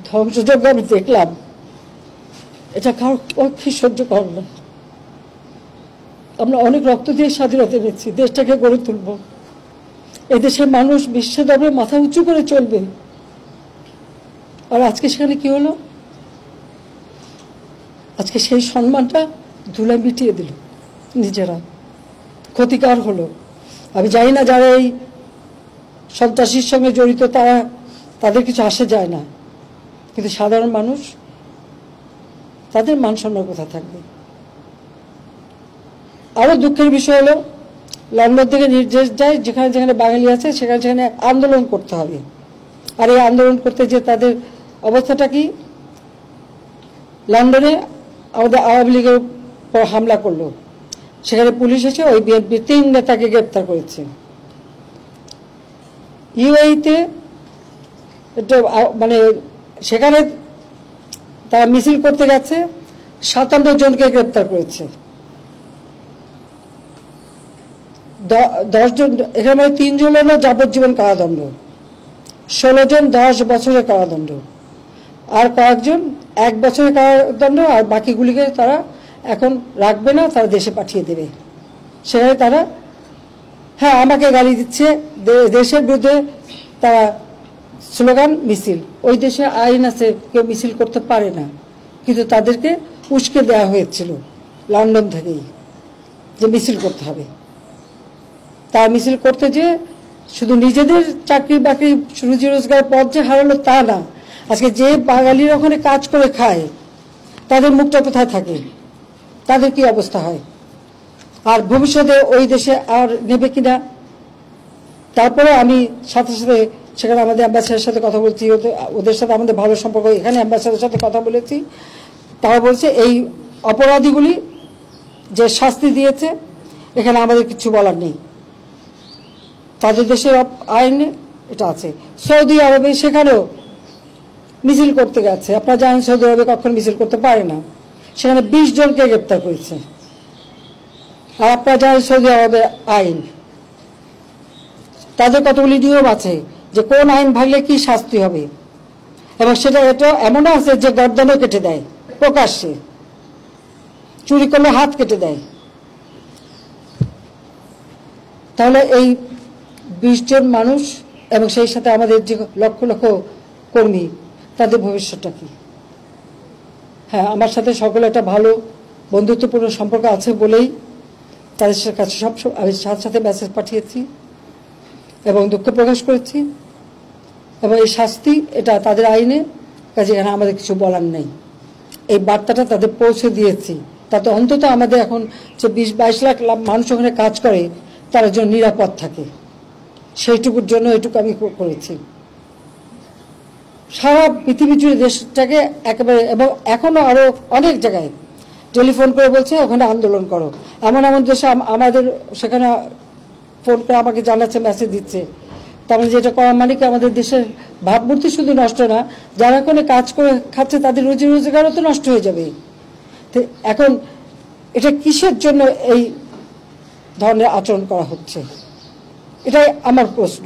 ধ্বংসযজ্ঞ আমি দেখলাম, এটা কারো পক্ষে সহ্য কর না। আমরা অনেক রক্ত দিয়ে স্বাধীনতা এনেছি, দেশটাকে গড়ে তুলব, এদেশের মানুষ বিশ্ব দরবারে মাথা উঁচু করে চলবে। আর আজকে সেখানে কি হলো? আজকে সেই সম্মানটা ধুলায় মিটিয়ে দিল, নিজেরা ক্ষতিকার হলো। আমি জানি না যারা এই সন্ত্রাসীর সঙ্গে জড়িত তাদের কিছু আসে যায় না, কিন্তু সাধারণ মানুষ, তাদের মান সম্মান কোথায় থাকবে? আরো দুঃখের বিষয় হলো, লন্ডন থেকে নির্দেশ যায় যেখানে যেখানে বাঙালি আছে সেখানে সেখানে আন্দোলন করতে হবে। আর এই আন্দোলন করতে যে তাদের অবস্থাটা কি? লন্ডনে আমাদের আওয়ামী লীগের উপর হামলা করলো, সেখানে পুলিশ এসে ওই বিএনপি 3 নেতাকে গ্রেপ্তার করেছে। ইউএইতে মানে সেখানে তারা মিছিল করতে গেছে, 57 জনকে গ্রেপ্তার করেছে। 10 জন, এখানে 3 জন হলো যাবজ্জীবন কারাদণ্ড, 16 জন 10 বছরের কারাদণ্ড, আর কয়েকজন 1 বছরের কারাদণ্ড, আর বাকিগুলিকে তারা এখন রাখবে না, তারা দেশে পাঠিয়ে দেবে। সেখানে তারা আমাকে গালি দিচ্ছে, দেশের বিরুদ্ধে তারা স্লোগান মিছিল। ওই দেশে আইন আছে, কেউ মিছিল করতে পারে না, কিন্তু তাদেরকে উস্কে দেওয়া হয়েছিল লন্ডন থেকেই যে মিছিল করতে হবে। তার মিছিল করতে যে শুধু নিজেদের চাকরি বাকরি রুজি রোজগার পথ যে হারালো তা না, আজকে যে বাঙালিরা ওখানে কাজ করে খায় তাদের মুখটা কোথায় থাকে, তাদের কি অবস্থা হয়, আর ভবিষ্যতে ওই দেশে আর নেবে কিনা। তারপরে আমি সাথে সাথে সেখানে আমাদের অ্যাম্বাসেডারের সাথে কথা বলছি, ওদের সাথে আমাদের ভালো সম্পর্ক, এখানে অ্যাম্বাসেডারের সাথে কথা বলেছি। তারা বলছে এই অপরাধীগুলি যে শাস্তি দিয়েছে এখানে আমাদের কিছু বলার নেই, তাদের দেশের আইনে এটা আছে। সৌদি আরবে সেখানেও মিছিল করতে গেছে, আপনারা জানেন সৌদি আরবে কখনো মিছিল করতে পারে না, সেখানে 20 জনকে গ্রেপ্তার করেছে। আর আপনারা জানেন সৌদি আরবের আইন, তাদের কতগুলি নিয়ম আছে যে কোন আইন ভাঙলে কি শাস্তি হবে, এবং সেটা এটা এমনও আছে যে গর্দনও কেটে দেয় প্রকাশ্যে, চুরি করলে হাত কেটে দেয়। তাহলে এই 20 জন মানুষ এবং সেই সাথে আমাদের যে লক্ষ লক্ষ কর্মী, তাদের ভবিষ্যৎটা কি? আমার সাথে সকলে একটা ভালো বন্ধুত্বপূর্ণ সম্পর্ক আছে বলেই তাদের কাছে আমি সাথে সাথে মেসেজ পাঠিয়েছি এবং দুঃখ প্রকাশ করেছি, এবং এই শাস্তি এটা তাদের আইনে, কাজে এখানে আমাদের কিছু বলার নেই। এই বার্তাটা তাদের পৌঁছে দিয়েছি, তাতে অন্তত আমাদের এখন যে 20-22 লাখ মানুষ ওখানে কাজ করে তারা যেন নিরাপদ থাকে, সেইটুকুর জন্য এটুকু আমি করেছি। সারা পৃথিবী জুড়ে দেশটাকে একেবারে, এবং এখনো আরো অনেক জায়গায় টেলিফোন করে বলছে ওখানে আন্দোলন করো। এমন এমন দেশে আমাদের সেখানে ফোন করে আমাকে জানাচ্ছে, মেসেজ দিচ্ছে। তার মানে যেটা করা মানে কি, আমাদের দেশের ভাবমূর্তি শুধু নষ্ট না, যারা ওখানে কাজ করে খাচ্ছে তাদের রুজি রোজগারও তো নষ্ট হয়ে যাবে। তো এখন এটা কিসের জন্য এই ধরনের আচরণ করা হচ্ছে, এটাই আমার প্রশ্ন।